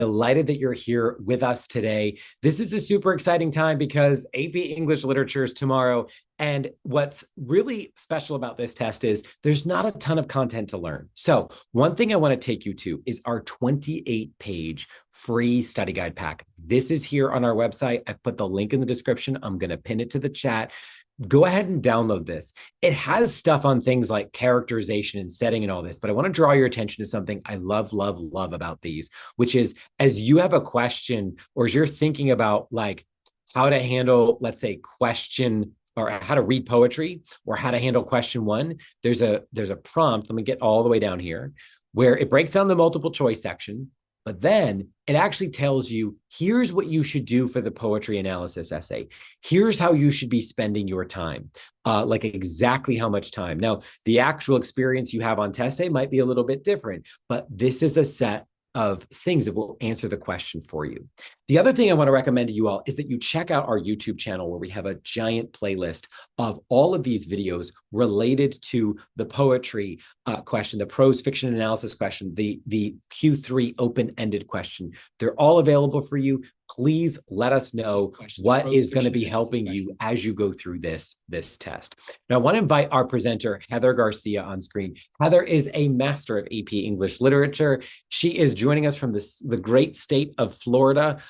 Delighted that you're here with us today. This is a super exciting time because AP English Literature is tomorrow. And what's really special about this test is there's not a ton of content to learn. So, one thing I want to take you to is our 28-page free study guide pack. This is here on our website. I put the link in the description. I'm going to pin it to the chat. Go ahead and download this. It has stuff on things like characterization and setting and all this, but I want to draw your attention to something I love, love, love about these, which is as you have a question or as you're thinking about like how to handle, let's say, question or how to read poetry or how to handle question one, there's a prompt. Let me get all the way down here where it breaks down the multiple choice section. But then it actually tells you, here's what you should do for the poetry analysis essay. Here's how you should be spending your time, like exactly how much time. Now, the actual experience you have on test day might be a little bit different, but this is a set of things that will answer the question for you. The other thing I want to recommend to you all is that you check out our YouTube channel where we have a giant playlist of all of these videos related to the poetry question, the prose fiction analysis question, the Q3 open-ended question. They're all available for you. Please let us know what is going to be helping you as you go through this test. Now, I want to invite our presenter, Heather Garcia, on screen. Heather is a master of AP English Literature. She is joining us from the great state of Florida.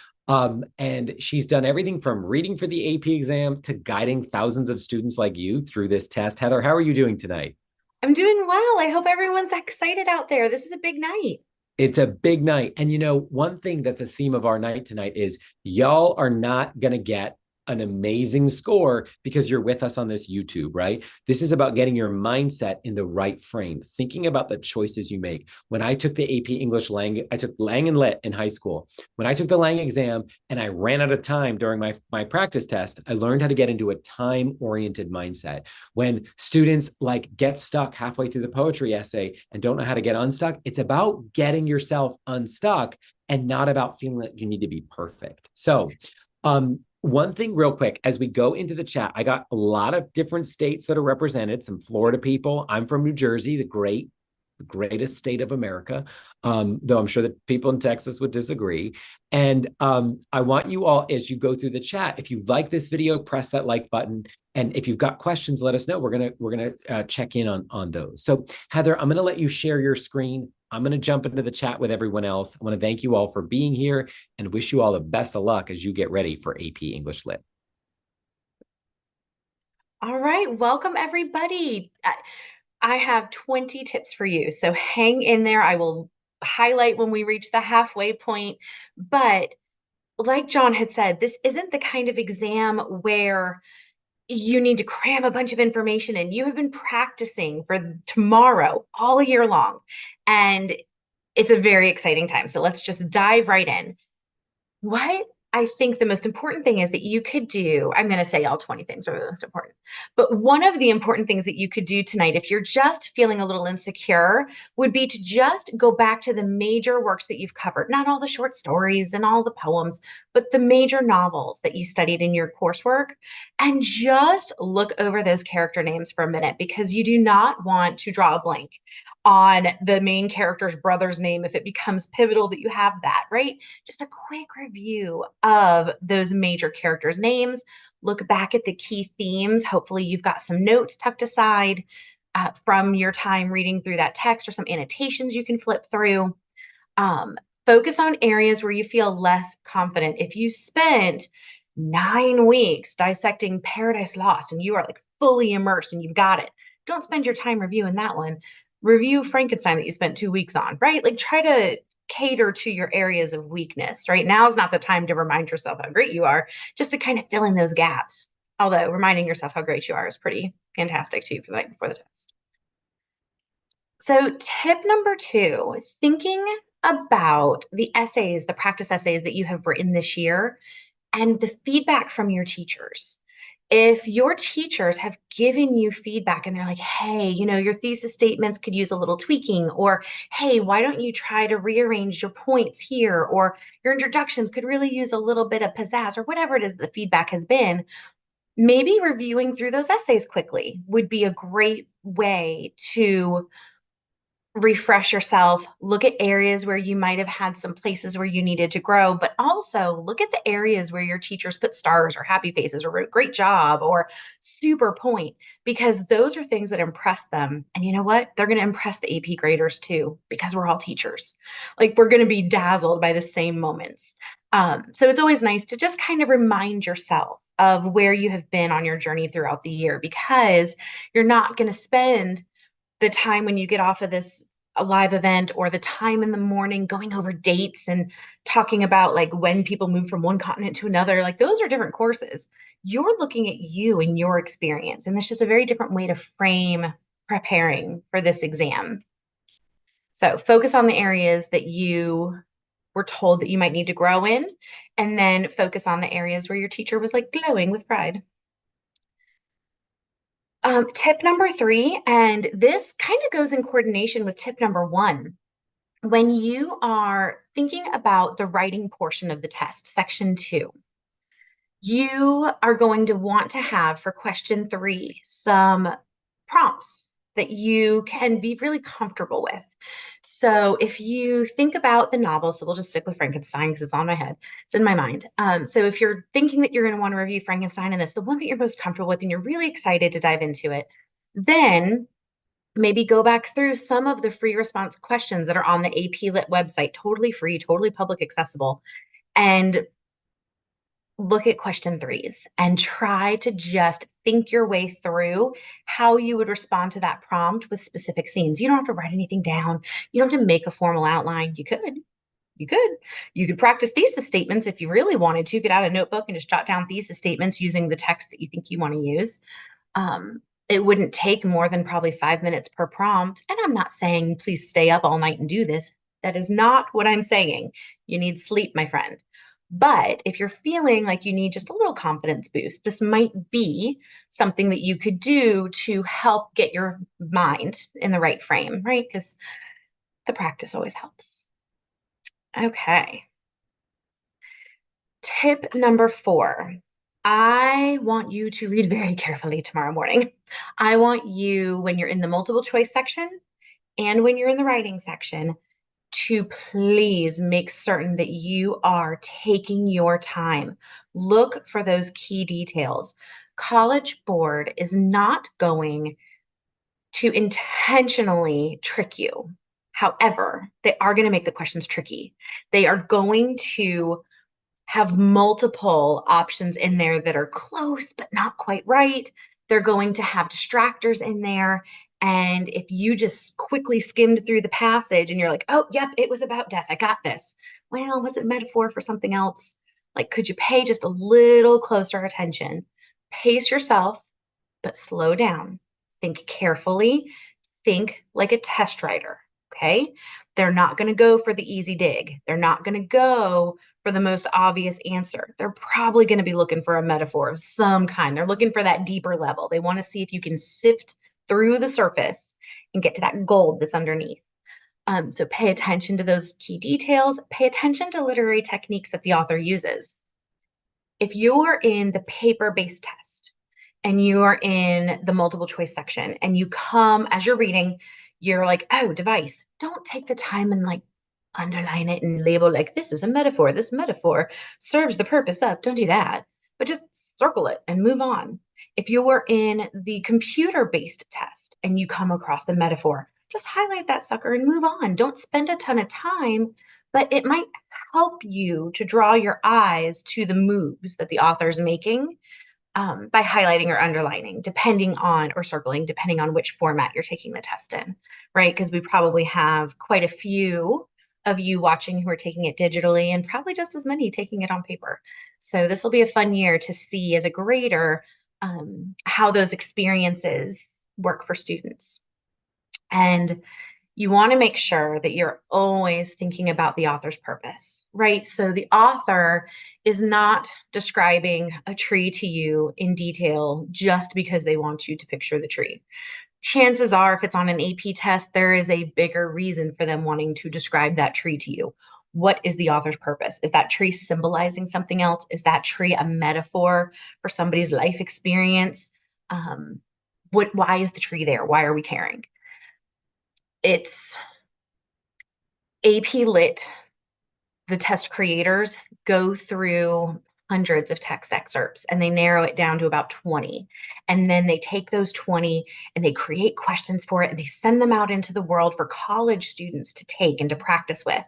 And she's done everything from reading for the AP exam to guiding thousands of students like you through this test. Heather, how are you doing tonight? I'm doing well. I hope everyone's excited out there. This is a big night. It's a big night. And you know, one thing that's a theme of our night tonight is y'all are not going to get an amazing score because you're with us on this YouTube, right? This is about getting your mindset in the right frame, thinking about the choices you make. When I took the AP English Lang, I took Lang and Lit in high school. When I took the Lang exam and I ran out of time during my practice test, I learned how to get into a time-oriented mindset. When students like get stuck halfway through the poetry essay and don't know how to get unstuck, it's about getting yourself unstuck and not about feeling like you need to be perfect. So, one thing real quick, as we go into the chat, I got a lot of different states that are represented, some Florida people. I'm from New Jersey, the greatest state of America, though I'm sure that people in Texas would disagree. And I want you all, as you go through the chat, if you like this video, press that like button. And if you've got questions, let us know. We're gonna check in on those. So Heather, I'm gonna let you share your screen. I'm going to jump into the chat with everyone else. I want to thank you all for being here and wish you all the best of luck as you get ready for AP English Lit. All right, welcome everybody. I have 20 tips for you, so hang in there. I will highlight when we reach the halfway point. But like John had said, this isn't the kind of exam where you need to cram a bunch of information in. You have been practicing for tomorrow all year long, and it's a very exciting time. So let's just dive right in. What I think the most important thing is that you could do, I'm going to say all 20 things are the most important, but one of the important things that you could do tonight, if you're just feeling a little insecure, would be to just go back to the major works that you've covered, not all the short stories and all the poems, but the major novels that you studied in your coursework, and just look over those character names for a minute because you do not want to draw a blank on the main character's brother's name if it becomes pivotal that you have that, right? Just a quick review of those major characters' names. Look back at the key themes. Hopefully, you've got some notes tucked aside from your time reading through that text or some annotations you can flip through. Focus on areas where you feel less confident. If you spent 9 weeks dissecting Paradise Lost and you are like fully immersed and you've got it, don't spend your time reviewing that one. Review Frankenstein that you spent 2 weeks on, right? Like try to cater to your areas of weakness, right? Now is not the time to remind yourself how great you are, just to kind of fill in those gaps. Although reminding yourself how great you are is pretty fantastic too for the night before the test. So, tip number two, thinking about the essays, the practice essays that you have written this year and the feedback from your teachers. If your teachers have given you feedback and they're like, hey, your thesis statements could use a little tweaking, or hey, why don't you try to rearrange your points here, or your introductions could really use a little bit of pizzazz, or whatever it is the feedback has been, maybe reviewing through those essays quickly would be a great way to refresh yourself, look at areas where you might have had some places where you needed to grow, but also look at the areas where your teachers put stars or happy faces or wrote great job or super point, because those are things that impress them. And you know what? They're going to impress the AP graders too, because we're all teachers. Like we're going to be dazzled by the same moments. So it's always nice to just kind of remind yourself of where you have been on your journey throughout the year, because you're not going to spend the time when you get off of this a live event or the time in the morning going over dates and talking about like when people move from one continent to another. Like those are different courses. You're looking at you and your experience, and it's just a very different way to frame preparing for this exam. So focus on the areas that you were told that you might need to grow in, and then focus on the areas where your teacher was like glowing with pride. Tip number three, and this kind of goes in coordination with tip number one. When you are thinking about the writing portion of the test, section two, you are going to want to have for question three some prompts that you can be really comfortable with. So if you think about the novel, so we'll just stick with Frankenstein because it's on my head, it's in my mind. So if you're thinking that you're going to want to review Frankenstein and this, the one that you're most comfortable with, and you're really excited to dive into it, then maybe go back through some of the free response questions that are on the AP Lit website, totally free, totally public accessible, and look at question threes and try to just think your way through how you would respond to that prompt with specific scenes. You don't have to write anything down. You don't have to make a formal outline. You could. You could practice thesis statements if you really wanted to. Get out a notebook and just jot down thesis statements using the text that you think you want to use. It wouldn't take more than probably 5 minutes per prompt. And I'm not saying please stay up all night and do this. That is not what I'm saying. You need sleep, my friend. But if you're feeling like you need just a little confidence boost, this might be something that you could do to help get your mind in the right frame, right? Because the practice always helps. Okay. Tip number four. I want you to read very carefully tomorrow morning. I want you, when you're in the multiple choice section and when you're in the writing section, to please make certain that you are taking your time. Look for those key details. College Board is not going to intentionally trick you. However, they are going to make the questions tricky. They are going to have multiple options in there that are close but not quite right. They're going to have distractors in there. And if you just quickly skimmed through the passage and you're like, oh, yep, it was about death. I got this. Well, was it metaphor for something else? Like, could you pay just a little closer attention? Pace yourself, but slow down. Think carefully. Think like a test writer. Okay. They're not going to go for the easy dig. They're not going to go for the most obvious answer. They're probably going to be looking for a metaphor of some kind. They're looking for that deeper level. They want to see if you can sift through the surface and get to that gold that's underneath. So pay attention to those key details. Pay attention to literary techniques that the author uses. If you're in the paper-based test and you are in the multiple choice section and you come as you're reading, you're like, oh, device, don't take the time and like underline it and label like this is a metaphor. This metaphor serves the purpose of. Don't do that, but just circle it and move on. If you were in the computer-based test and you come across the metaphor, just highlight that sucker and move on. Don't spend a ton of time, but it might help you to draw your eyes to the moves that the author is making by highlighting or underlining, depending on, or circling, depending on which format you're taking the test in, right? Because we probably have quite a few of you watching who are taking it digitally and probably just as many taking it on paper. So this will be a fun year to see as a grader how those experiences work for students. And you want to make sure that you're always thinking about the author's purpose, right? So the author is not describing a tree to you in detail just because they want you to picture the tree. Chances are, if it's on an AP test, there is a bigger reason for them wanting to describe that tree to you. What is the author's purpose? Is that tree symbolizing something else? Is that tree a metaphor for somebody's life experience? Why is the tree there? Why are we caring? It's AP Lit, the test creators go through hundreds of text excerpts and they narrow it down to about 20. And then they take those 20 and they create questions for it and they send them out into the world for college students to take and to practice with.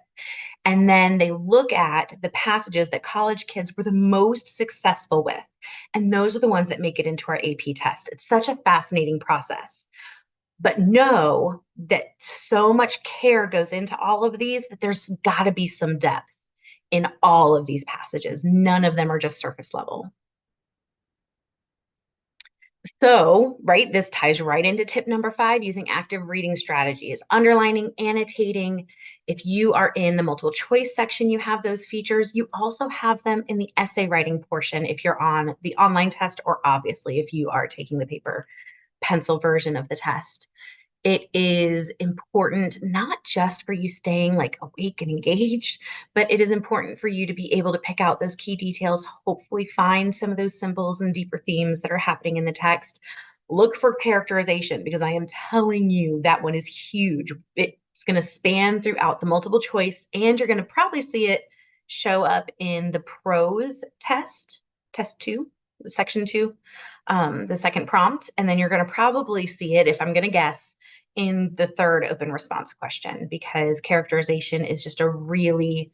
And then they look at the passages that college kids were the most successful with. And those are the ones that make it into our AP test. It's such a fascinating process. But know that so much care goes into all of these that there's got to be some depth in all of these passages. None of them are just surface level. So, right, this ties right into tip number 5, using active reading strategies, underlining, annotating. If you are in the multiple choice section, you have those features. You also have them in the essay writing portion if you're on the online test, or obviously if you are taking the paper pencil version of the test. It is important not just for you staying like awake and engaged, but it is important for you to be able to pick out those key details, hopefully find some of those symbols and deeper themes that are happening in the text. Look for characterization, because I am telling you that one is huge. It's going to span throughout the multiple choice, and you're going to probably see it show up in the prose test, test 2, section 2, the second prompt. And then you're going to probably see it, if I'm going to guess, in the third open response question, because characterization is just a really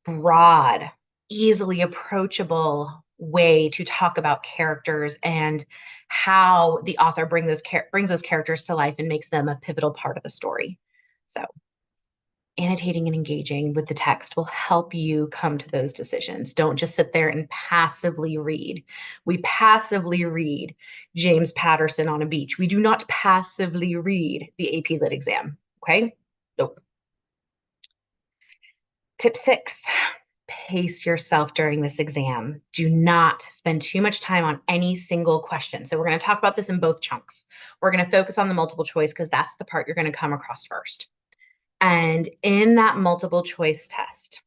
broad, easily approachable way to talk about characters and how the author brings those characters to life and makes them a pivotal part of the story. So annotating and engaging with the text will help you come to those decisions. Don't just sit there and passively read. We passively read James Patterson on a beach. We do not passively read the AP Lit exam. Okay? Nope. Tip 6, pace yourself during this exam. Do not spend too much time on any single question. So we're going to talk about this in both chunks. We're going to focus on the multiple choice because that's the part you're going to come across first. And in that multiple choice test,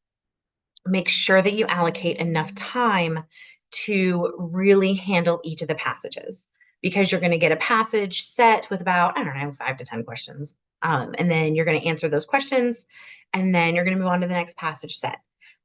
make sure that you allocate enough time to really handle each of the passages, because you're going to get a passage set with about, I don't know, 5 to 10 questions. And then you're going to answer those questions, and then you're going to move on to the next passage set.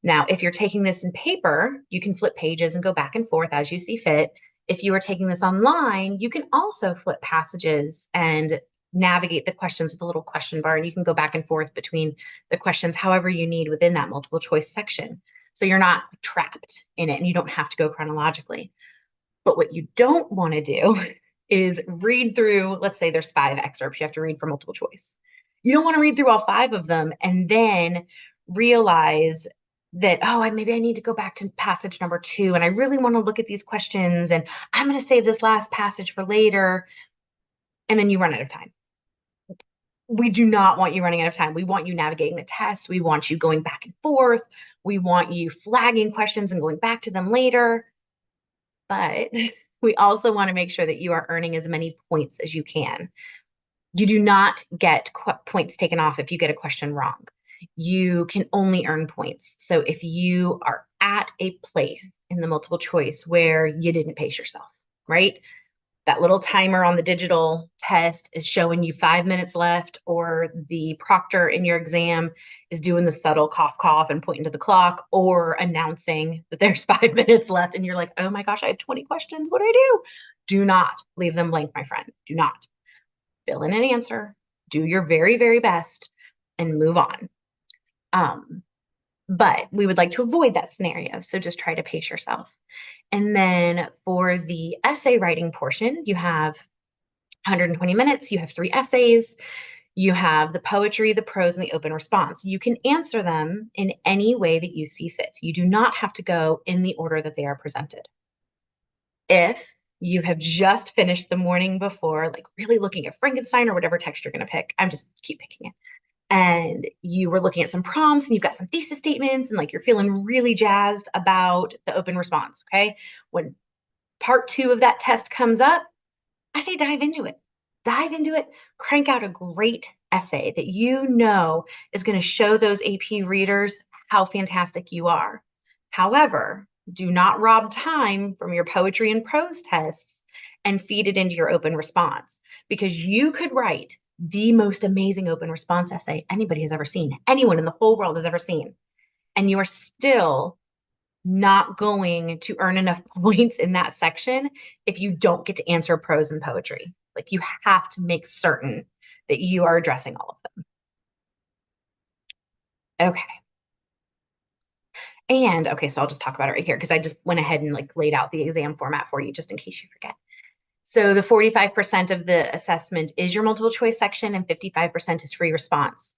Now, if you're taking this in paper, you can flip pages and go back and forth as you see fit. If you are taking this online, you can also flip passages and navigate the questions with a little question bar, and you can go back and forth between the questions however you need within that multiple choice section. So you're not trapped in it and you don't have to go chronologically. But what you don't want to do is read through, let's say there's 5 excerpts you have to read for multiple choice. You don't want to read through all 5 of them and then realize that, oh, maybe I need to go back to passage number 2 and I really want to look at these questions and I'm going to save this last passage for later. And then you run out of time. We do not want you running out of time. We want you navigating the test. We want you going back and forth. We want you flagging questions and going back to them later. But we also want to make sure that you are earning as many points as you can. You do not get points taken off if you get a question wrong. You can only earn points. So if you are at a place in the multiple choice where you didn't pace yourself, right? That little timer on the digital test is showing you 5 minutes left, or the proctor in your exam is doing the subtle cough, cough and pointing to the clock, or announcing that there's 5 minutes left. And you're like, oh my gosh, I have 20 questions. What do I do? Do not leave them blank, my friend. Do not. Fill in an answer, do your very, very best, and move on. But we would like to avoid that scenario. So just try to pace yourself. And then for the essay writing portion, you have 120 minutes, you have 3 essays, you have the poetry, the prose, and the open response. You can answer them in any way that you see fit. You do not have to go in the order that they are presented. If you have just finished the morning before, like really looking at Frankenstein or whatever text you're going to pick, I'm just keep picking it, and you were looking at some prompts and you've got some thesis statements and like you're feeling really jazzed about the open response, okay? When part 2 of that test comes up, I say dive into it. Dive into it, crank out a great essay that you know is going to show those AP readers how fantastic you are. However, do not rob time from your poetry and prose tests and feed it into your open response, because you could write the most amazing open response essay anybody has ever seen, anyone in the whole world has ever seen. And you are still not going to earn enough points in that section if you don't get to answer prose and poetry. Like you have to make certain that you are addressing all of them. Okay. And okay, so I'll just talk about it right here because I just went ahead and like laid out the exam format for you just in case you forget. So the 45% of the assessment is your multiple choice section and 55% is free response.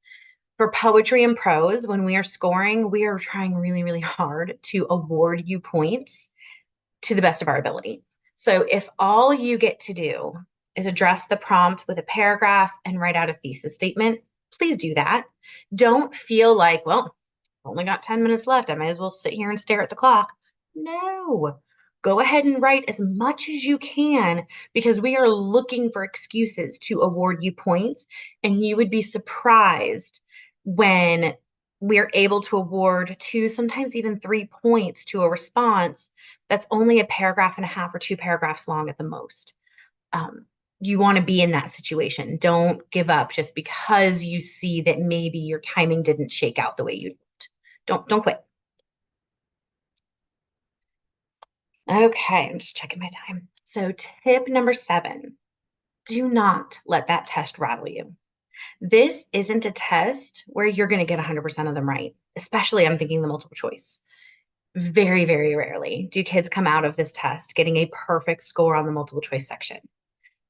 For poetry and prose, when we are scoring, we are trying really, really hard to award you points to the best of our ability. So if all you get to do is address the prompt with a paragraph and write out a thesis statement, please do that. Don't feel like, well, only got 10 minutes left. I might as well sit here and stare at the clock. No, go ahead and write as much as you can because we are looking for excuses to award you points. And you would be surprised when we are able to award 2, sometimes even 3 points to a response that's only a paragraph and a half or 2 paragraphs long at the most. Um, you want to be in that situation. Don't give up just because you see that maybe your timing didn't shake out the way you don't quit. Okay, I'm just checking my time. So tip number 7, do not let that test rattle you. This isn't a test where you're going to get 100% of them right, especially I'm thinking the multiple choice. Very, very rarely do kids come out of this test getting a perfect score on the multiple choice section.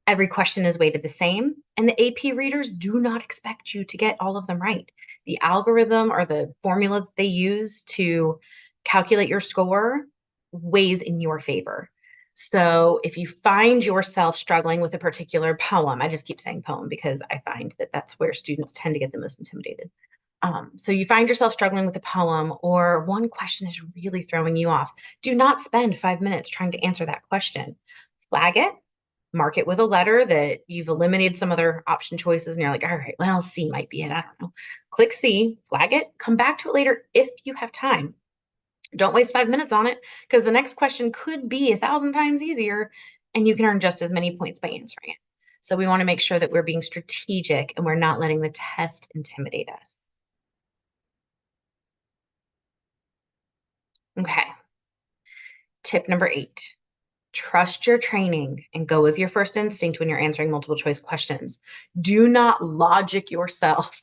Every question is weighted the same, and the AP readers do not expect you to get all of them right. The algorithm or the formula that they use to calculate your score weighs in your favor. So if you find yourself struggling with a particular poem, I just keep saying poem because I find that that's where students tend to get the most intimidated. So you find yourself struggling with a poem or one question is really throwing you off. Do not spend 5 minutes trying to answer that question. Flag it, mark it with a letter that you've eliminated some other option choices and you're like, all right, well, C might be it. I don't know. Click C, flag it, come back to it later if you have time. Don't waste 5 minutes on it because the next question could be 1,000 times easier and you can earn just as many points by answering it. So we want to make sure that we're being strategic and we're not letting the test intimidate us. Okay. Tip number 8, trust your training and go with your first instinct when you're answering multiple choice questions. Do not logic yourself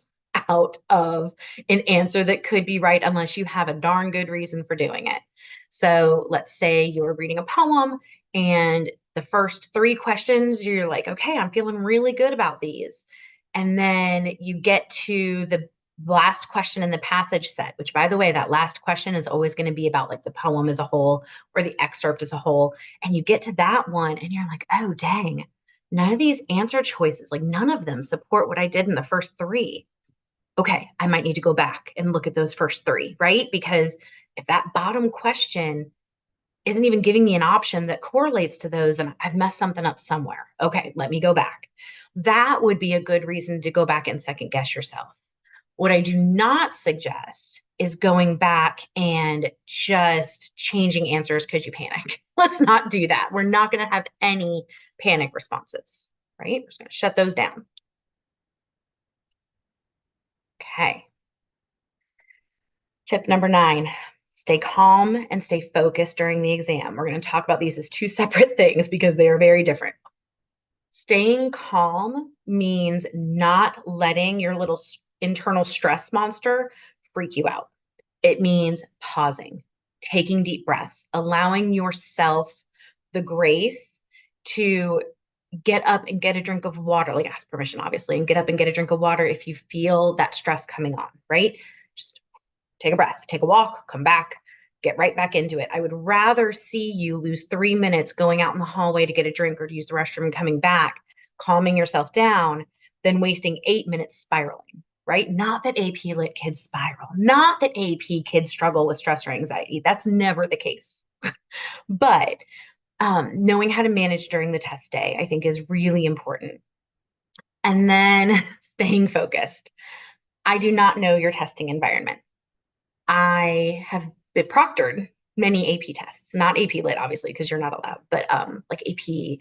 out of an answer that could be right unless you have a darn good reason for doing it. So let's say you're reading a poem and the first 3 questions, you're like, okay, I'm feeling really good about these. And then you get to the last question in the passage set, which by the way, that last question is always going to be about like the poem as a whole or the excerpt as a whole. And you get to that one and you're like, oh, dang, none of these answer choices, like none of them support what I did in the first 3. Okay, I might need to go back and look at those first 3, right? Because if that bottom question isn't even giving me an option that correlates to those, then I've messed something up somewhere. Okay, let me go back. That would be a good reason to go back and second guess yourself. What I do not suggest is going back and just changing answers because you panic. Let's not do that. We're not going to have any panic responses, right? We're just going to shut those down. Okay. Tip number 9, stay calm and stay focused during the exam. We're going to talk about these as 2 separate things because they are very different. Staying calm means not letting your little internal stress monster freak you out. It means pausing, taking deep breaths, allowing yourself the grace to get up and get a drink of water, like ask permission, obviously, and get up and get a drink of water if you feel that stress coming on, right? Just take a breath, take a walk, come back, get right back into it. I would rather see you lose 3 minutes going out in the hallway to get a drink or to use the restroom and coming back, calming yourself down, than wasting 8 minutes spiraling, right? Not that AP Lit kids spiral, not that AP kids struggle with stress or anxiety. That's never the case. But knowing how to manage during the test day, I think, is really important. And then staying focused. I do not know your testing environment. I have been proctored many AP tests, not AP Lit, obviously, because you're not allowed, but like AP,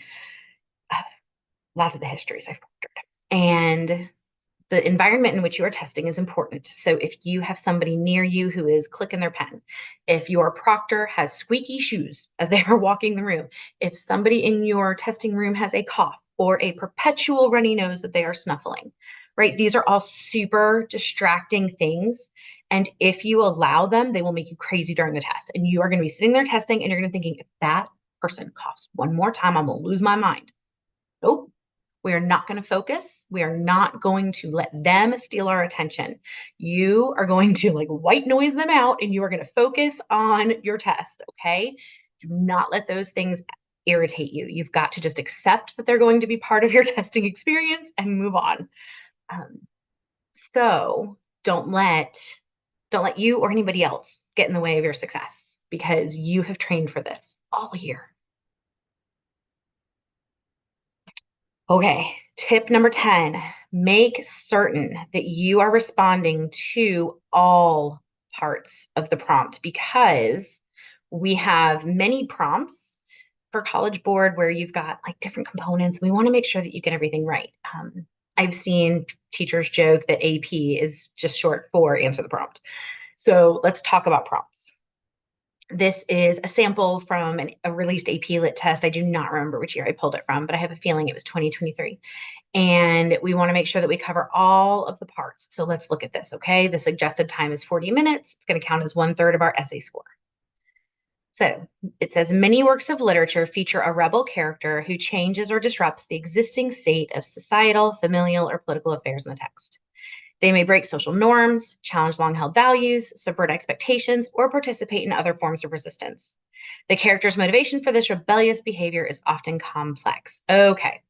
lots of the histories I've proctored. And the environment in which you are testing is important. So if you have somebody near you who is clicking their pen, if your proctor has squeaky shoes as they are walking the room, if somebody in your testing room has a cough or a perpetual runny nose that they are snuffling, right? These are all super distracting things. And if you allow them, they will make you crazy during the test. And you are going to be sitting there testing and you're going to be thinking, if that person coughs one more time, I'm going to lose my mind. Nope. We are not going to focus. We are not going to let them steal our attention. You are going to like white noise them out and you are going to focus on your test. Okay. Do not let those things irritate you. You've got to just accept that they're going to be part of your testing experience and move on. Um, so don't let you or anybody else get in the way of your success because you have trained for this all year. Okay, tip number 10, make certain that you are responding to all parts of the prompt because we have many prompts for College Board where you've got like different components. We want to make sure that you get everything right. I've seen teachers joke that AP is just short for answer the prompt. So let's talk about prompts. This is a sample from a released AP Lit test. I do not remember which year I pulled it from, but I have a feeling it was 2023. And we want to make sure that we cover all of the parts. So let's look at this, okay? The suggested time is 40 minutes. It's going to count as 1/3 of our essay score. So it says many works of literature feature a rebel character who changes or disrupts the existing state of societal, familial, or political affairs in the text. They may break social norms, challenge long held values, subvert expectations, or participate in other forms of resistance. The character's motivation for this rebellious behavior is often complex. Okay,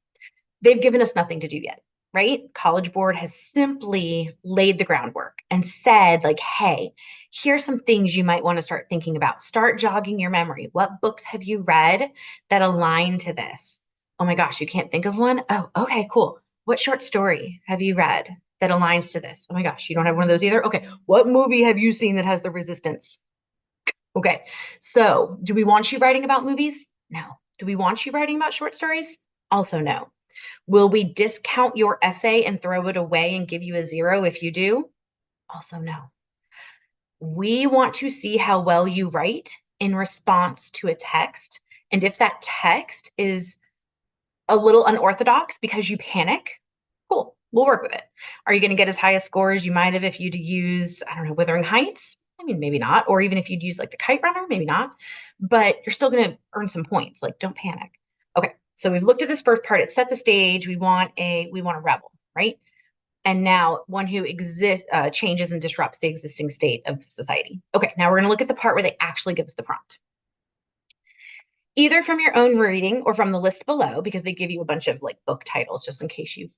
they've given us nothing to do yet, right? College Board has simply laid the groundwork and said, like, hey, here's some things you might want to start thinking about. Start jogging your memory. What books have you read that align to this? Oh my gosh, you can't think of one? Oh, okay, cool. What short story have you read that aligns to this? Oh my gosh, you don't have one of those either? Okay, what movie have you seen that has the resistance? Okay, so do we want you writing about movies? No. Do we want you writing about short stories? Also, no. Will we discount your essay and throw it away and give you a 0 if you do? Also, no. We want to see how well you write in response to a text. And if that text is a little unorthodox because you panic, cool, we'll work with it. Are you going to get as high a score as you might have if you'd used, I don't know, Wuthering Heights? I mean, maybe not. Or even if you'd used like the Kite Runner, maybe not. But you're still going to earn some points. Like, don't panic. Okay, so we've looked at this first part. It set the stage. We want a rebel, right? And now one who exists, changes and disrupts the existing state of society. Okay, now we're going to look at the part where they actually give us the prompt. Either from your own reading or from the list below, because they give you a bunch of like book titles just in case you've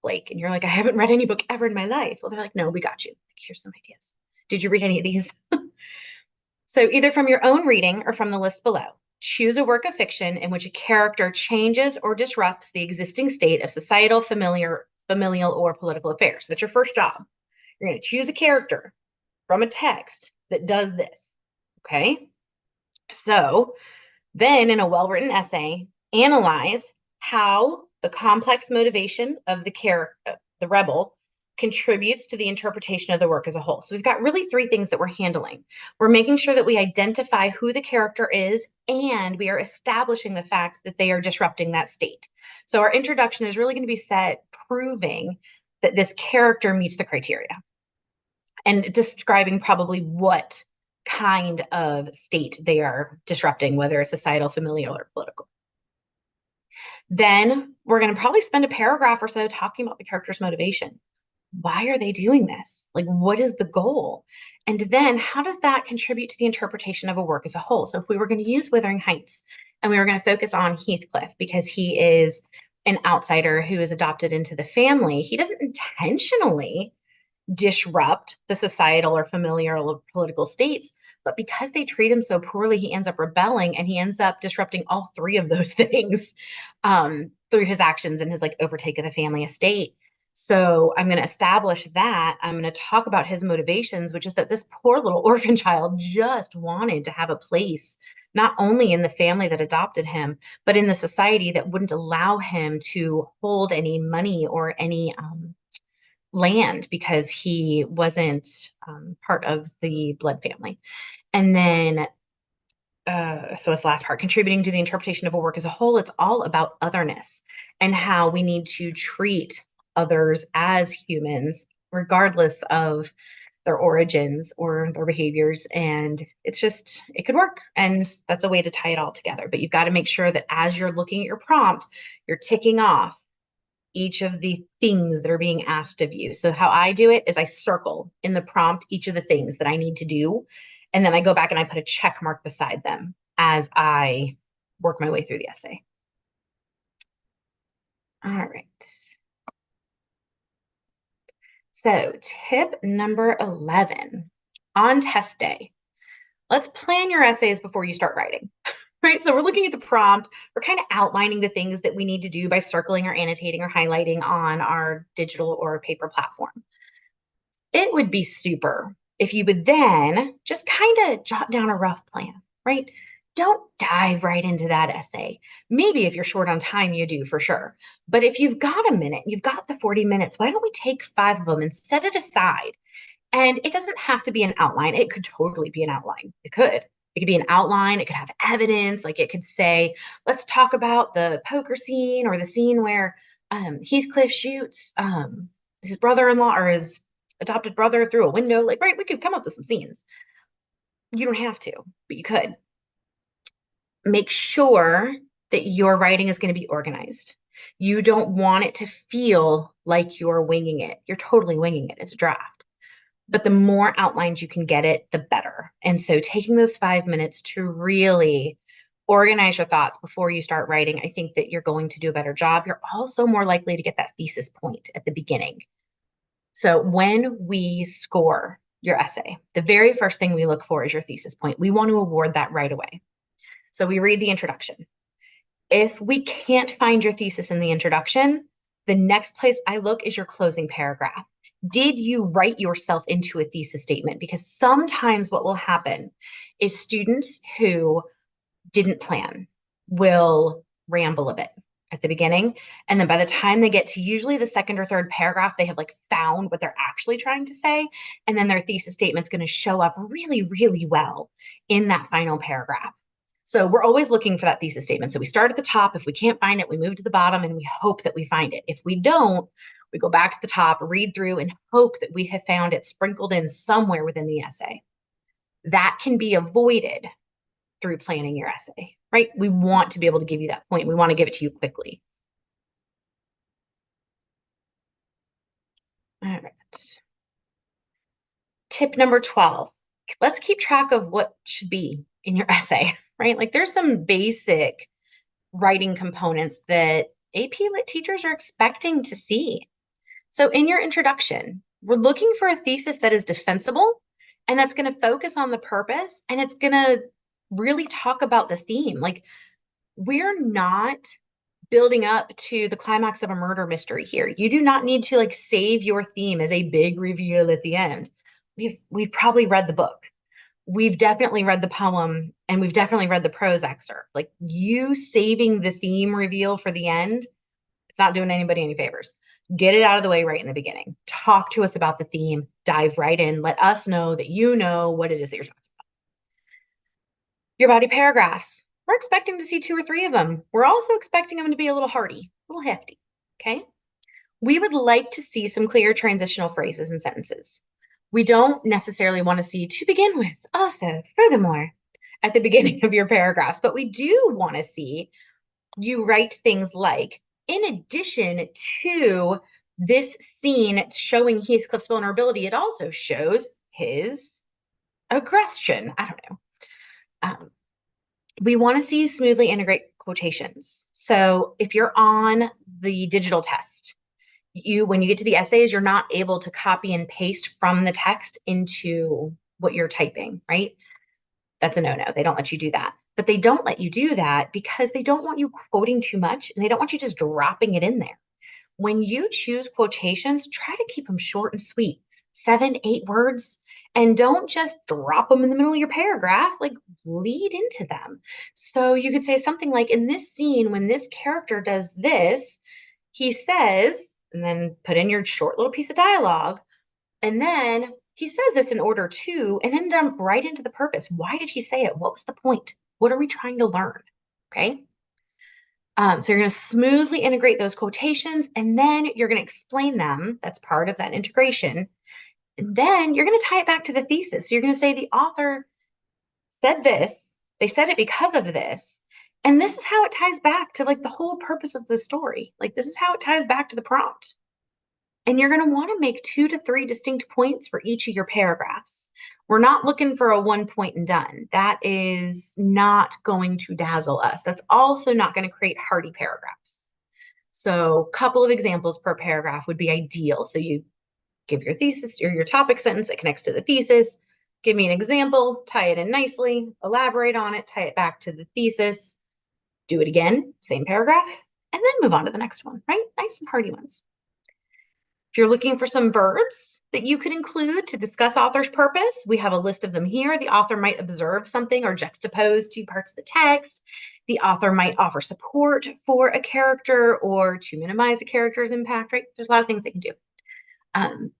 and you're like, I haven't read any book ever in my life. Well, they're like, no, we got you. Here's some ideas. Did you read any of these? So either from your own reading or from the list below, choose a work of fiction in which a character changes or disrupts the existing state of societal, familial, or political affairs. That's your first job. You're going to choose a character from a text that does this. Okay. So then in a well-written essay, analyze how the complex motivation of the rebel contributes to the interpretation of the work as a whole. So we've got really 3 things that we're handling. We're making sure that we identify who the character is, and we are establishing the fact that they are disrupting that state. So our introduction is really going to be set proving that this character meets the criteria and describing probably what kind of state they are disrupting, whether it's societal, familial, or political. Then we're going to probably spend a paragraph or so talking about the character's motivation. Why are they doing this? Like, what is the goal? And then how does that contribute to the interpretation of a work as a whole? So if we were going to use Wuthering Heights and we were going to focus on Heathcliff because he is an outsider who is adopted into the family, he doesn't intentionally disrupt the societal or familial or political states. But because they treat him so poorly, he ends up rebelling and he ends up disrupting all 3 of those things through his actions and his like overtake of the family estate. So I'm going to establish that. I'm going to talk about his motivations, which is that this poor little orphan child just wanted to have a place, not only in the family that adopted him, but in the society that wouldn't allow him to hold any money or any land because he wasn't part of the blood family. And then so it's the last part, contributing to the interpretation of a work as a whole. It's all about otherness and how we need to treat others as humans, regardless of their origins or their behaviors. And it's just, it could work. And that's a way to tie it all together. But you've got to make sure that as you're looking at your prompt, you're ticking off each of the things that are being asked of you. So how I do it is I circle in the prompt each of the things that I need to do. And then I go back and I put a check mark beside them as I work my way through the essay. All right. So tip number 11 on test day. Let's plan your essays before you start writing, right? So we're looking at the prompt. We're kind of outlining the things that we need to do by circling or annotating or highlighting on our digital or paper platform. It would be super if you would then just kind of jot down a rough plan, right? Don't dive right into that essay. Maybe if you're short on time, you do for sure. But if you've got a minute, you've got the 40 minutes, why don't we take 5 of them and set it aside? And it doesn't have to be an outline. It could totally be an outline. It could. It could be an outline. It could have evidence. Like it could say, let's talk about the poker scene or the scene where Heathcliff shoots his brother-in-law or his adopted brother through a window. Like, right, we could come up with some scenes. You don't have to, but you could. Make sure that your writing is going to be organized. You don't want it to feel like you're winging it. You're totally winging it. It's a draft. But the more outlines you can get it, the better. And so taking those 5 minutes to really organize your thoughts before you start writing, I think that you're going to do a better job. You're also more likely to get that thesis point at the beginning. So when we score your essay, the very first thing we look for is your thesis point. We want to award that right away. So we read the introduction. If we can't find your thesis in the introduction, the next place I look is your closing paragraph. Did you write yourself into a thesis statement? Because sometimes what will happen is students who didn't plan will ramble a bit at the beginning. And then by the time they get to usually the second or third paragraph, they have like found what they're actually trying to say. And then their thesis statement's going to show up really, really well in that final paragraph. So we're always looking for that thesis statement. So we start at the top. If we can't find it, we move to the bottom and we hope that we find it. If we don't, we go back to the top, read through, and hope that we have found it sprinkled in somewhere within the essay. That can be avoided through planning your essay, right? We want to be able to give you that point. We want to give it to you quickly. All right. Tip number 12. Let's keep track of what should be in your essay, right? Like there's some basic writing components that AP Lit teachers are expecting to see. So in your introduction, we're looking for a thesis that is defensible and that's going to focus on the purpose and it's going to really talk about the theme. Like we're not building up to the climax of a murder mystery here. You do not need to like save your theme as a big reveal at the end. We've probably read the book. We've definitely read the poem and we've definitely read the prose excerpt. Like you saving the theme reveal for the end, it's not doing anybody any favors. Get it out of the way right in the beginning. Talk to us about the theme, dive right in, let us know that you know what it is that you're talking about. Your body paragraphs. We're expecting to see 2 or 3 of them. We're also expecting them to be a little hearty, a little hefty, okay? We would like to see some clear transitional phrases and sentences. We don't necessarily want to see to begin with, also, furthermore, at the beginning of your paragraphs, but we do want to see you write things like, in addition to this scene showing Heathcliff's vulnerability, it also shows his aggression. I don't know. We want to see you smoothly integrate quotations. So if you're on the digital test, when you get to the essays, you're not able to copy and paste from the text into what you're typing, right? That's a no-no. They don't let you do that. But they don't let you do that because they don't want you quoting too much and they don't want you just dropping it in there. when you choose quotations, try to keep them short and sweet, 7, 8 words, and don't just drop them in the middle of your paragraph, like lead into them. So you could say something like, in this scene, when this character does this, he says, and then put in your short little piece of dialogue. And then he says this in order to, and then jump right into the purpose. Why did he say it? What was the point? What are we trying to learn? Okay. So you're going to smoothly integrate those quotations, and then you're going to explain them. That's part of that integration. And then you're going to tie it back to the thesis. So you're going to say the author said this, they said it because of this. And this is how it ties back to like the whole purpose of the story. Like this is how it ties back to the prompt. And you're going to want to make 2 to 3 distinct points for each of your paragraphs. We're not looking for a one point and done. That is not going to dazzle us. That's also not going to create hearty paragraphs. So, a couple of examples per paragraph would be ideal. So, you give your thesis or your topic sentence that connects to the thesis. Give me an example, tie it in nicely, elaborate on it, tie it back to the thesis, do it again, same paragraph, and then move on to the next one, right? Nice and hearty ones. If you're looking for some verbs that you could include to discuss author's purpose, we have a list of them here. The author might observe something or juxtapose 2 parts of the text. The author might offer support for a character or to minimize a character's impact, right? There's a lot of things they can do.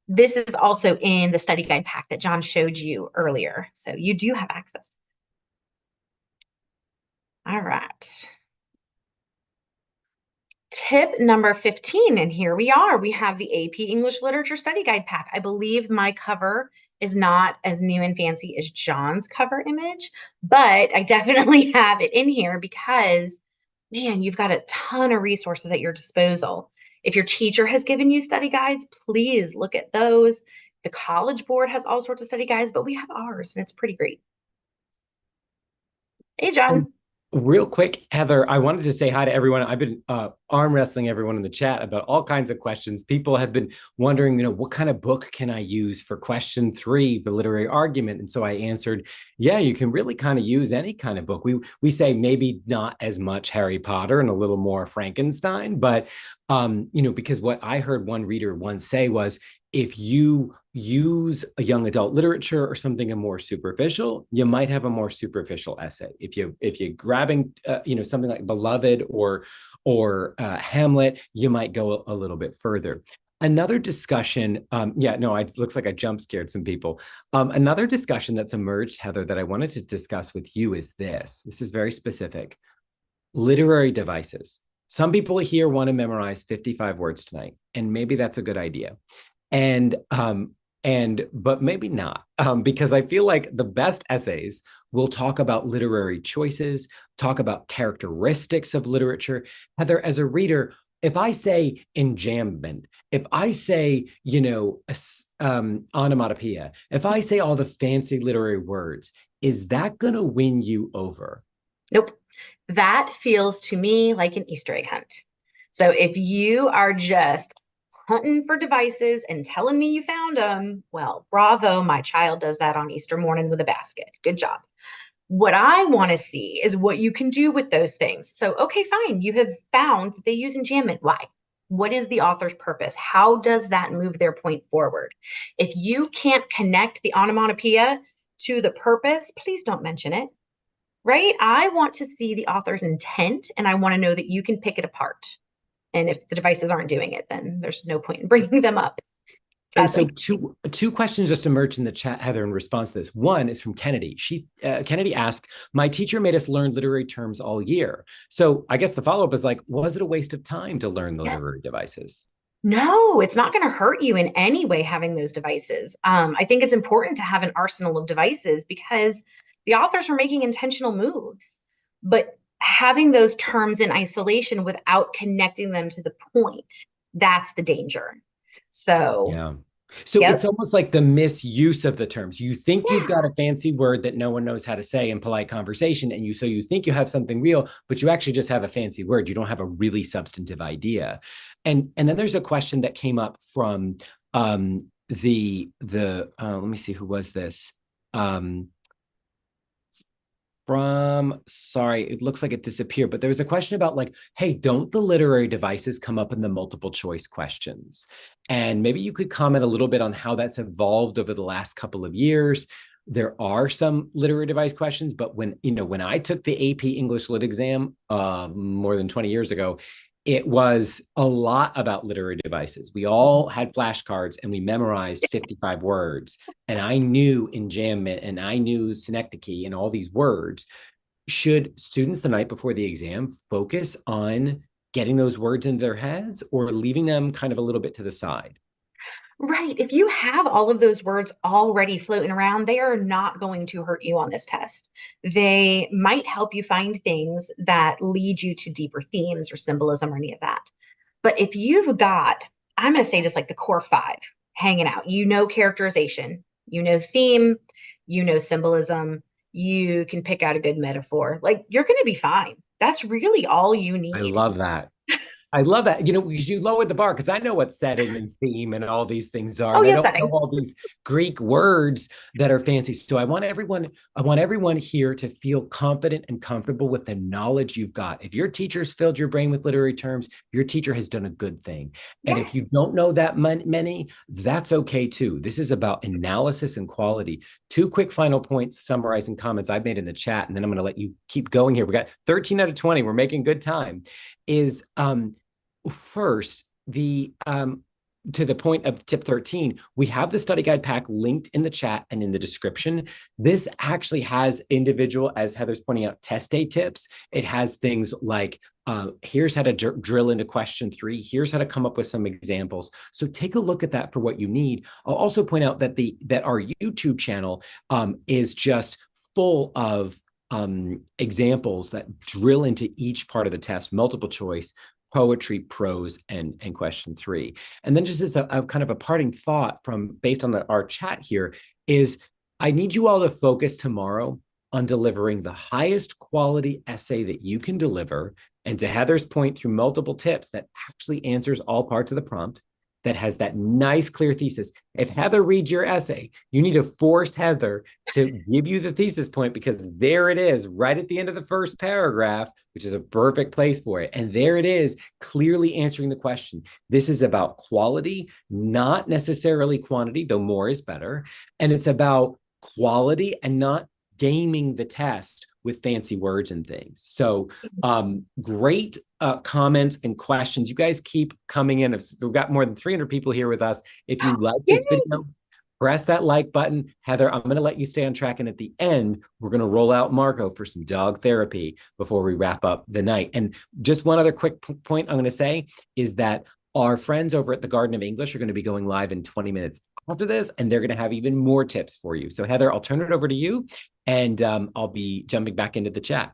This is also in the study guide pack that John showed you earlier. So you do have access. All right. Tip number 15, and here we are. We have the AP English Literature Study Guide pack. I believe my cover is not as new and fancy as John's cover image, but I definitely have it in here because, man, you've got a ton of resources at your disposal. If your teacher has given you study guides, please look at those. The College Board has all sorts of study guides, but we have ours, and it's pretty great. Hey, John. Real quick, Heather, I wanted to say hi to everyone. I've been arm wrestling everyone in the chat about all kinds of questions. People have been wondering, what kind of book can I use for question 3, the literary argument? And so I answered, yeah, you can really kind of use any kind of book. We say maybe not as much Harry Potter and a little more Frankenstein, but because what I heard one reader once say was, if you use a young adult literature or something more superficial, you might have a more superficial essay. If you're grabbing something like Beloved or Hamlet, you might go a little bit further. Another discussion, it looks like I jump scared some people. Another discussion that's emerged, Heather, that I wanted to discuss with you is this. This is very specific. Literary devices. Some people here want to memorize 55 words tonight, and maybe that's a good idea. But maybe not, because I feel like the best essays will talk about literary choices, talk about characteristics of literature. Heather, as a reader, if I say enjambment, if I say, onomatopoeia, if I say all the fancy literary words, is that going to win you over? Nope. That feels to me like an Easter egg hunt. So if you are just hunting for devices and telling me you found them, well, bravo, my child does that on Easter morning with a basket. Good job. What I want to see is what you can do with those things. So, okay, fine. You have found that they use enjambment. Why? What is the author's purpose? How does that move their point forward? If you can't connect the onomatopoeia to the purpose, please don't mention it, right? I want to see the author's intent, and I want to know that you can pick it apart. And if the devices aren't doing it, then there's no point in bringing them up. Sadly. And so two questions just emerged in the chat, Heather, in response to this. One is from Kennedy. Kennedy asked, my teacher made us learn literary terms all year. So I guess the follow-up is like, was it a waste of time to learn the literary devices? No, it's not going to hurt you in any way having those devices. I think it's important to have an arsenal of devices because the authors are making intentional moves, but having those terms in isolation without connecting them to the point, that's the danger. So, yeah. So it's almost like the misuse of the terms. You think you've got a fancy word that no one knows how to say in polite conversation, and you think you have something real, but you actually just have a fancy word. You don't have a really substantive idea. And then there's a question that came up from let me see, who was this? Sorry, it looks like it disappeared, but there was a question about like, hey, don't the literary devices come up in the multiple choice questions? And maybe you could comment a little bit on how that's evolved over the last couple of years. There are some literary device questions, but when I took the AP English Lit exam more than 20 years ago, it was a lot about literary devices. We all had flashcards and we memorized 55 words. And I knew enjambment and I knew synecdoche and all these words. Should students the night before the exam focus on getting those words into their heads or leaving them kind of a little bit to the side? Right. If you have all of those words already floating around, they are not going to hurt you on this test. They might help you find things that lead you to deeper themes or symbolism or any of that. But if you've got, I'm going to say just like the core five hanging out, you know, characterization, you know, theme, you know, symbolism, you can pick out a good metaphor, like you're going to be fine. That's really all you I need. love that. I love that. Because you lowered the bar because I know what setting and theme and all these things are. Oh, And I yeah, don't know setting. all these Greek words that are fancy. So I want everyone here to feel confident and comfortable with the knowledge you've got. If your teacher's filled your brain with literary terms, your teacher has done a good thing. And if Yes. you don't know that many, that's okay too. This is about analysis and quality. Two quick final points summarizing comments I've made in the chat, and then I'm going to let you keep going here. We got 13 out of 20. We're making good time. Is first, the to the point of tip 13, we have the study guide pack linked in the chat and in the description. This actually has individual, as Heather's pointing out, test day tips. It has things like here's how to drill into question 3. Here's how to come up with some examples. So take a look at that for what you need. I'll also point out that our YouTube channel is just full of examples that drill into each part of the test, multiple choice, poetry, prose, and question 3. And then just as a kind of a parting thought from based on our chat here is I need you all to focus tomorrow on delivering the highest quality essay that you can deliver. And to Heather's point, through multiple tips that actually answers all parts of the prompt, that has that nice, clear thesis. If Heather reads your essay, you need to force Heather to give you the thesis point because there it is, right at the end of the first paragraph, which is a perfect place for it. And there it is, clearly answering the question. This is about quality, not necessarily quantity, though more is better. And it's about quality and not gaming the test with fancy words and things. So great comments and questions. You guys keep coming in. We've got more than 300 people here with us. If you like this Yay. video, press that like button. Heather, I'm going to let you stay on track. And at the end, we're going to roll out Marco for some dog therapy before we wrap up the night. And just one other quick point I'm going to say is that our friends over at the Garden of English are going to be going live in 20 minutes after this, and they're going to have even more tips for you. So Heather, I'll turn it over to you, and I'll be jumping back into the chat.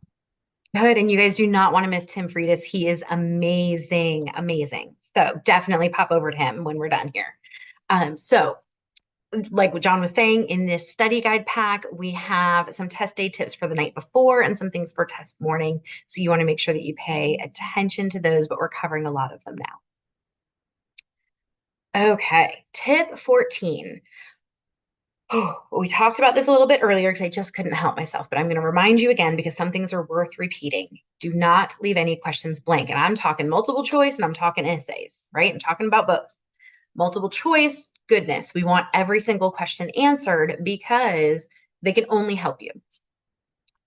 Good. And you guys do not want to miss Tim Friedis. He is amazing, amazing. So definitely pop over to him when we're done here. So like what John was saying, in this study guide pack, we have some test day tips for the night before and some things for test morning. So you want to make sure that you pay attention to those, but we're covering a lot of them now. Okay, tip 14. Oh, we talked about this a little bit earlier because I just couldn't help myself, but I'm going to remind you again because some things are worth repeating. Do not leave any questions blank. And I'm talking multiple choice and I'm talking essays, right? I'm talking about both. Multiple choice, goodness, we want every single question answered because they can only help you.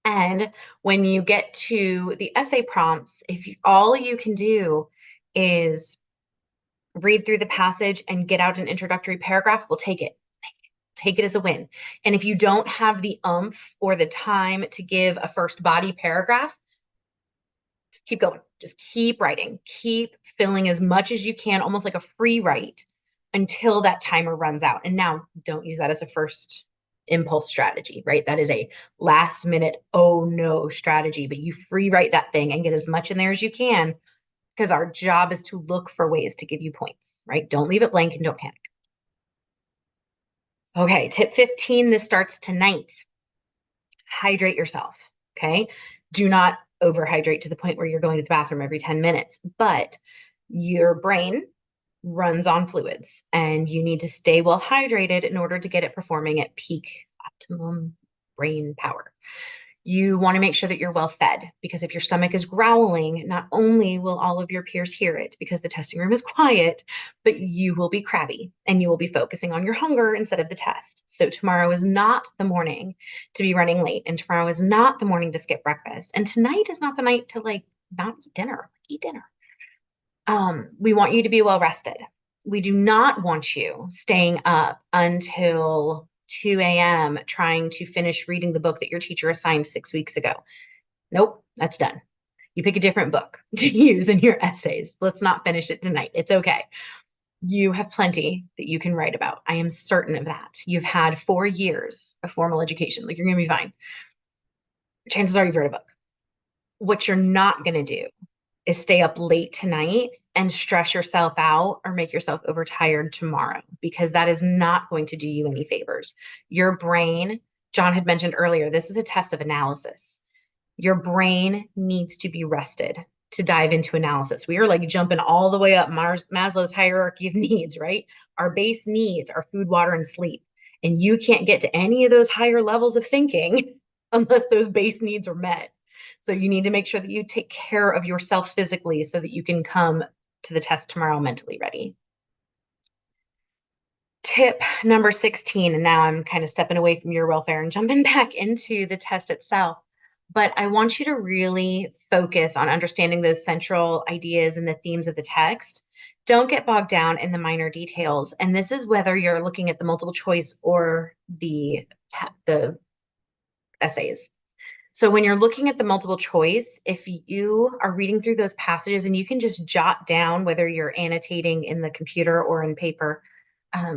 And when you get to the essay prompts, if all you can do is read through the passage and get out an introductory paragraph, we'll take it. Take it as a win. And if you don't have the oomph or the time to give a first body paragraph, just keep going. Just keep writing. Keep filling as much as you can, almost like a free write until that timer runs out. And now don't use that as a first impulse strategy, right? That is a last minute, oh no strategy, but you free write that thing and get as much in there as you can because our job is to look for ways to give you points, right? Don't leave it blank and don't panic. Okay, tip 15, this starts tonight. Hydrate yourself, okay? Do not overhydrate to the point where you're going to the bathroom every 10 minutes, but your brain runs on fluids and you need to stay well hydrated in order to get it performing at peak optimum brain power. You want to make sure that you're well fed, because if your stomach is growling, not only will all of your peers hear it because the testing room is quiet, but you will be crabby and you will be focusing on your hunger instead of the test. So tomorrow is not the morning to be running late, and tomorrow is not the morning to skip breakfast, and tonight is not the night to like not eat dinner. Eat dinner. We want you to be well rested. We do not want you staying up until 2 a.m. trying to finish reading the book that your teacher assigned 6 weeks ago. Nope, that's done. You pick a different book to use in your essays. Let's not finish it tonight. It's okay. You have plenty that you can write about. I am certain of that. You've had 4 years of formal education. Like, you're going to be fine. Chances are you've read a book. What you're not going to do is stay up late tonight and stress yourself out or make yourself overtired tomorrow, because that is not going to do you any favors. Your brain, John had mentioned earlier, this is a test of analysis. Your brain needs to be rested to dive into analysis. We are like jumping all the way up Maslow's hierarchy of needs, right? Our base needs are food, water, and sleep. And you can't get to any of those higher levels of thinking unless those base needs are met. So you need to make sure that you take care of yourself physically so that you can come to the test tomorrow mentally ready. Tip number 16, and now I'm kind of stepping away from your welfare and jumping back into the test itself. But I want you to really focus on understanding those central ideas and the themes of the text. Don't get bogged down in the minor details. And this is whether you're looking at the multiple choice or the essays. So when you're looking at the multiple choice, if you are reading through those passages, and you can just jot down, whether you're annotating in the computer or in paper,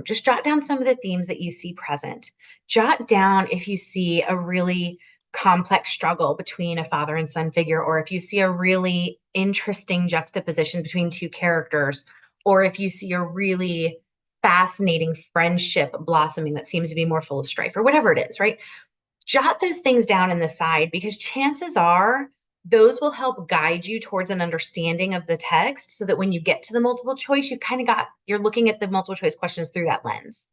just jot down some of the themes that you see present. Jot down if you see a really complex struggle between a father and son figure, or if you see a really interesting juxtaposition between two characters, or if you see a really fascinating friendship blossoming that seems to be more full of strife, or whatever it is, right? Jot those things down in the side, because chances are those will help guide you towards an understanding of the text, so that when you get to the multiple choice, you're looking at the multiple choice questions through that lens.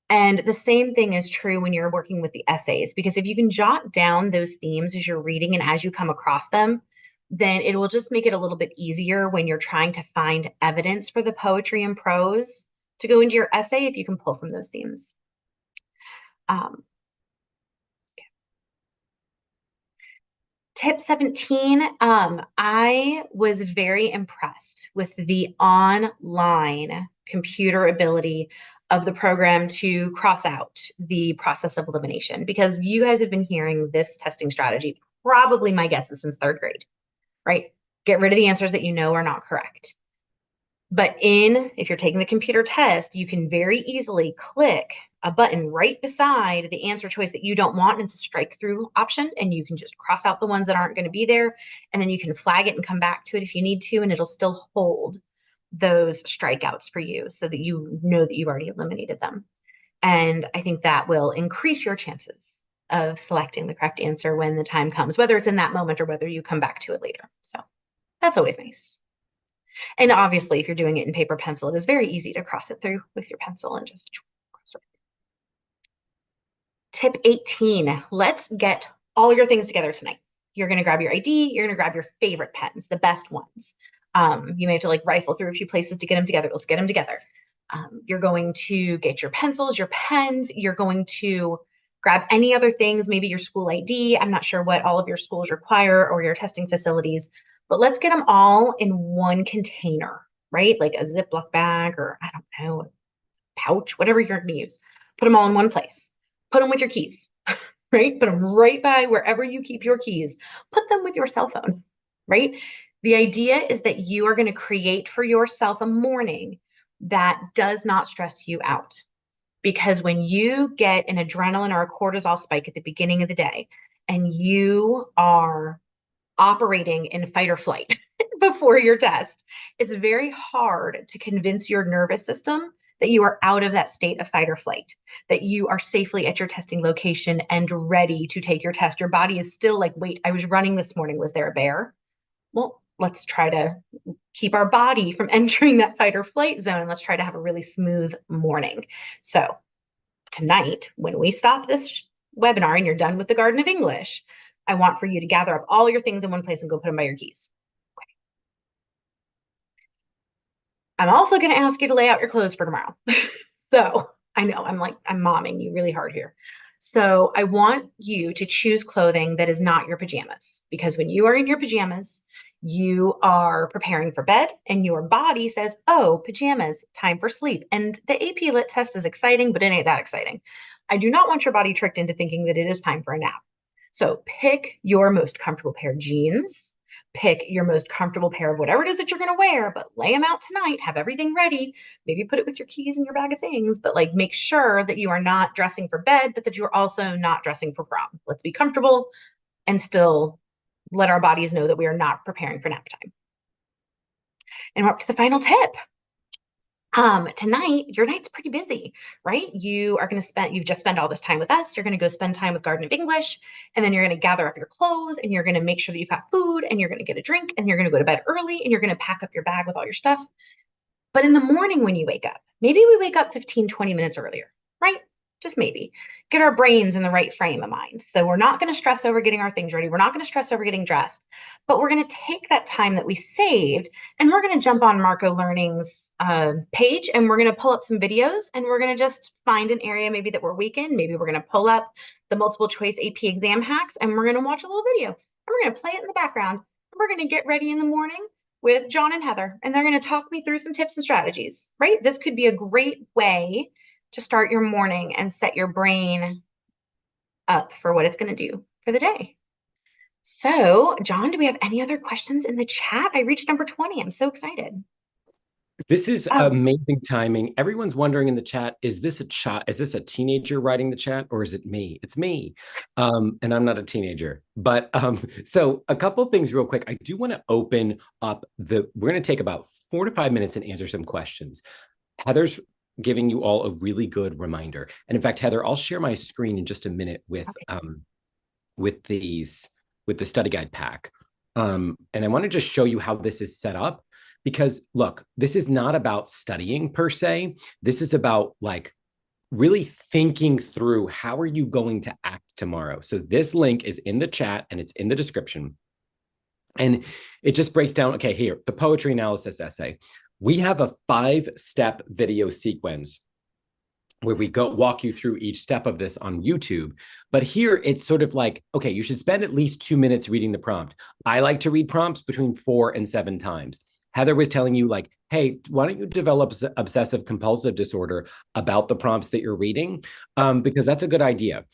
And the same thing is true when you're working with the essays, because if you can jot down those themes as you're reading and as you come across them, then it will just make it a little bit easier when you're trying to find evidence for the poetry and prose to go into your essay, if you can pull from those themes. Tip 17, I was very impressed with the online computer ability of the program to cross out the process of elimination, because you guys have been hearing this testing strategy, probably my guess is since third grade, right? Get rid of the answers that you know are not correct. But if you're taking the computer test, you can very easily click a button right beside the answer choice that you don't want, and it's a strike through option, and you can just cross out the ones that aren't going to be there, and then you can flag it and come back to it if you need to, and it'll still hold those strikeouts for you so that you know that you've already eliminated them. And I think that will increase your chances of selecting the correct answer when the time comes, whether it's in that moment or whether you come back to it later. So that's always nice. And obviously, if you're doing it in paper pencil, it is very easy to cross it through with your pencil and just cross it. Tip 18, let's get all your things together tonight. You're going to grab your ID, you're going to grab your favorite pens, the best ones. You may have to like rifle through a few places to get them together. Let's get them together. You're going to get your pencils, your pens, you're going to grab any other things, maybe your school ID. I'm not sure what all of your schools require or your testing facilities, but let's get them all in one container, right? Like a Ziploc bag, or I don't know, a pouch, whatever you're going to use. Put them all in one place. Put them with your keys, right? Put them right by wherever you keep your keys. Put them with your cell phone, right? The idea is that you are going to create for yourself a morning that does not stress you out. Because when you get an adrenaline or a cortisol spike at the beginning of the day, and you are operating in fight or flight before your test, it's very hard to convince your nervous system that you are out of that state of fight or flight, that you are safely at your testing location and ready to take your test. Your body is still like, wait, I was running this morning. Was there a bear? Well, let's try to keep our body from entering that fight or flight zone. Let's try to have a really smooth morning. So tonight, when we stop this webinar and you're done with the Garden of English, I want for you to gather up all your things in one place and go put them by your keys. Okay. I'm also going to ask you to lay out your clothes for tomorrow. So I know I'm momming you really hard here. So I want you to choose clothing that is not your pajamas, because when you are in your pajamas, you are preparing for bed and your body says, oh, pajamas, time for sleep. And the AP Lit test is exciting, but it ain't that exciting. I do not want your body tricked into thinking that it is time for a nap. So pick your most comfortable pair of jeans, pick your most comfortable pair of whatever it is that you're going to wear, but lay them out tonight, have everything ready. Maybe put it with your keys in your bag of things, but like make sure that you are not dressing for bed, but that you're also not dressing for prom. Let's be comfortable and still let our bodies know that we are not preparing for nap time. And we're up to the final tip. Tonight, your night's pretty busy, right? You've just spent all this time with us. You're going to go spend time with Garden of English, and then you're going to gather up your clothes and you're going to make sure that you've got food and you're going to get a drink and you're going to go to bed early and you're going to pack up your bag with all your stuff. But in the morning when you wake up, maybe we wake up 15, 20 minutes earlier, right? Just maybe get our brains in the right frame of mind. So we're not going to stress over getting our things ready. We're not going to stress over getting dressed, but we're going to take that time that we saved and we're going to jump on Marco Learning's page and we're going to pull up some videos and we're going to just find an area maybe that we're weak in. Maybe we're going to pull up the multiple choice AP exam hacks and we're going to watch a little video and we're going to play it in the background. And we're going to get ready in the morning with John and Heather, and they're going to talk me through some tips and strategies, right? This could be a great way to start your morning and set your brain up for what it's going to do for the day. So, John, do we have any other questions in the chat? I reached number 20. I'm so excited. This is amazing timing. Everyone's wondering in the chat, is this a chat? Is this a teenager writing the chat or is it me? It's me. And I'm not a teenager. But so a couple of things real quick. I do want to open up we're going to take about 4 to 5 minutes and answer some questions. Heather's giving you all a really good reminder. And in fact, Heather, I'll share my screen in just a minute with the study guide pack. And I want to just show you how this is set up. Because look, this is not about studying per se. This is about like really thinking through how are you going to act tomorrow. So this link is in the chat and it's in the description. And it just breaks down, okay, here, the poetry analysis essay. We have a 5-step video sequence where we walk you through each step of this on YouTube. But here it's sort of like, okay, you should spend at least 2 minutes reading the prompt. I like to read prompts between 4 and 7 times. Heather was telling you like, hey, why don't you develop obsessive compulsive disorder about the prompts that you're reading? Because that's a good idea.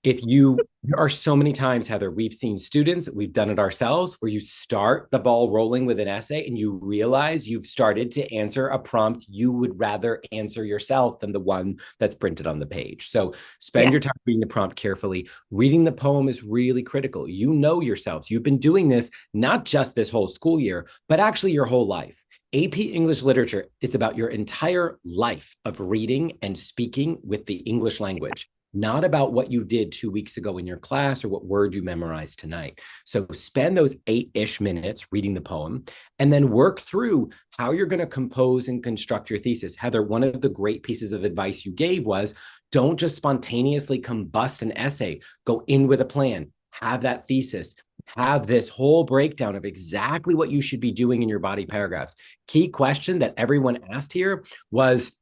There are so many times, Heather, we've seen students, we've done it ourselves, where you start the ball rolling with an essay and you realize you've started to answer a prompt you would rather answer yourself than the one that's printed on the page. So spend your time reading the prompt carefully. Reading the poem is really critical. You know yourselves. You've been doing this not just this whole school year, but actually your whole life. AP English Literature is about your entire life of reading and speaking with the English language, not about what you did 2 weeks ago in your class or what word you memorized tonight. So spend those 8-ish minutes reading the poem and then work through how you're going to compose and construct your thesis. Heather, one of the great pieces of advice you gave was don't just spontaneously combust an essay. Go in with a plan. Have that thesis. Have this whole breakdown of exactly what you should be doing in your body paragraphs. Key question that everyone asked here was,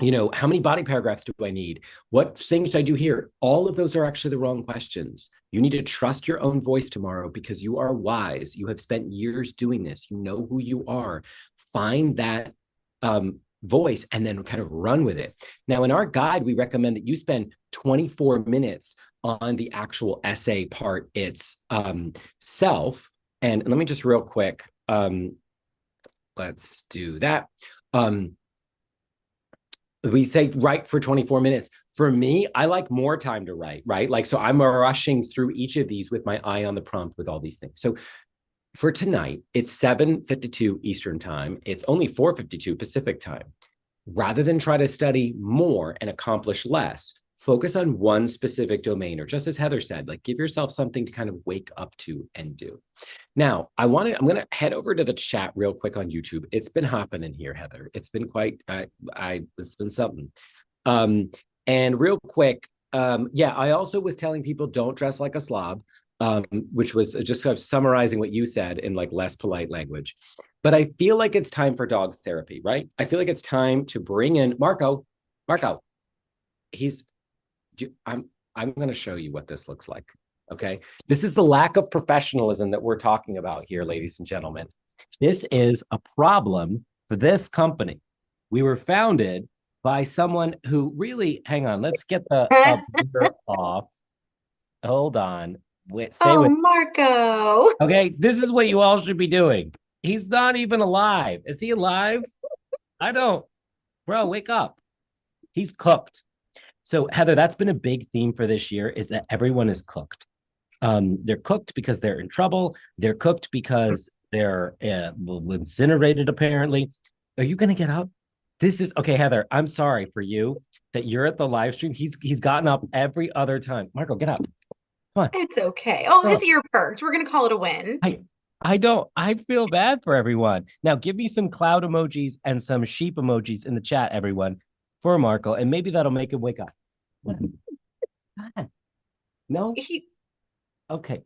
how many body paragraphs do I need? What things do I do here? All of those are actually the wrong questions. You need to trust your own voice tomorrow because you are wise. You have spent years doing this. You know who you are. Find that voice and then kind of run with it. Now, in our guide, we recommend that you spend 24 minutes on the actual essay part itself. And let me just real quick, let's do that. We say write for 24 minutes. For me, I like more time to write, right? Like, so I'm rushing through each of these with my eye on the prompt with all these things. So for tonight, it's 7:52 Eastern time. It's only 4:52 Pacific time. Rather than try to study more and accomplish less, focus on one specific domain, or just as Heather said, like give yourself something to kind of wake up to and do. Now, I'm going to head over to the chat real quick on YouTube. It's been hopping in here, Heather. It's been it's been something. And real quick, I also was telling people don't dress like a slob. which was just sort of summarizing what you said in like less polite language. But I feel like it's time for dog therapy, right? I feel like it's time to bring in Marco. Marco, he's I'm going to show you what this looks like. Okay. This is the lack of professionalism that we're talking about here, ladies and gentlemen. This is a problem for this company. We were founded by someone who really, hang on, let's get the blur off. Hold on. Wait, stay Oh, with. Marco. Okay. This is what you all should be doing. He's not even alive. Is he alive? I don't. Bro, wake up. He's cooked. So Heather, that's been a big theme for this year is that everyone is cooked. They're cooked because they're in trouble. They're cooked because they're incinerated, apparently. Are you going to get up? This is okay, Heather. I'm sorry for you that you're at the live stream. He's gotten up every other time. Marco, get up. Come on. It's okay. Oh, his Bro, ear perked. We're gonna call it a win. I don't I feel bad for everyone. Now give me some cloud emojis and some sheep emojis in the chat, everyone, for Marco, and maybe that'll make him wake up. No? He Okay.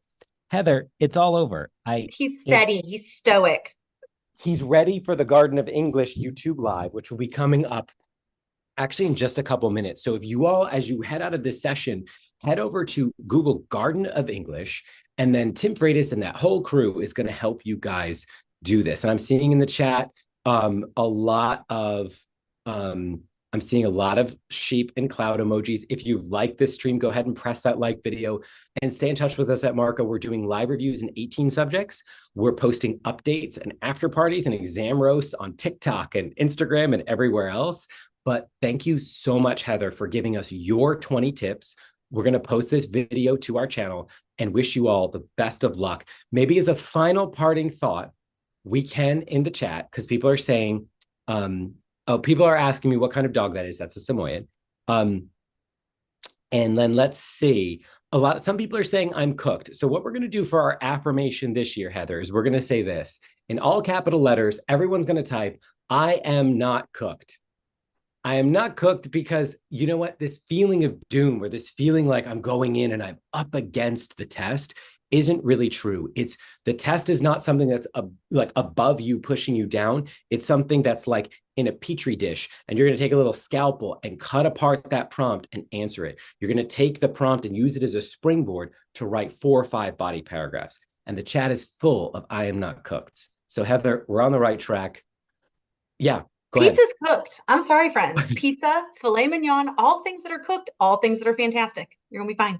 Heather, it's all over. he's steady. He's stoic. He's ready for the Garden of English YouTube live, which will be coming up actually in just a couple minutes. So if you all, as you head out of this session, head over to Google Garden of English, and then Tim Freitas and that whole crew is going to help you guys do this. And I'm seeing in the chat a lot of I'm seeing a lot of sheep and cloud emojis. If you've liked this stream, go ahead and press that like video and stay in touch with us at Marco. We're doing live reviews in 18 subjects. We're posting updates and after parties and exam roasts on TikTok and Instagram and everywhere else. But thank you so much, Heather, for giving us your 20 tips. We're going to post this video to our channel and wish you all the best of luck. Maybe as a final parting thought, we can in the chat, because people are saying, people are asking me what kind of dog that is. That's a Samoyed. And then let's see. Some people are saying I'm cooked. So what we're going to do for our affirmation this year, Heather, is we're going to say this in all capital letters. Everyone's going to type, I am not cooked. I am not cooked because you know what? This feeling of doom or this feeling like I'm going in and I'm up against the test isn't really true. It's the test is not something that's like above you, pushing you down. It's something that's like in a petri dish, and you're going to take a little scalpel and cut apart that prompt and answer it. You're going to take the prompt and use it as a springboard to write 4 or 5 body paragraphs. And the chat is full of I am not cooked. So Heather, we're on the right track. Yeah. Go ahead. Pizza's cooked. I'm sorry, friends. Pizza, filet mignon, all things that are cooked, all things that are fantastic. You're gonna be fine.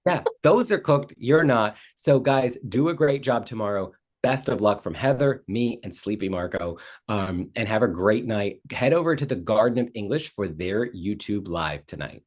Yeah, those are cooked. You're not. So, guys, do a great job tomorrow. Best of luck from Heather, me, and Sleepy Marco. And have a great night. Head over to the Garden of English for their YouTube live tonight.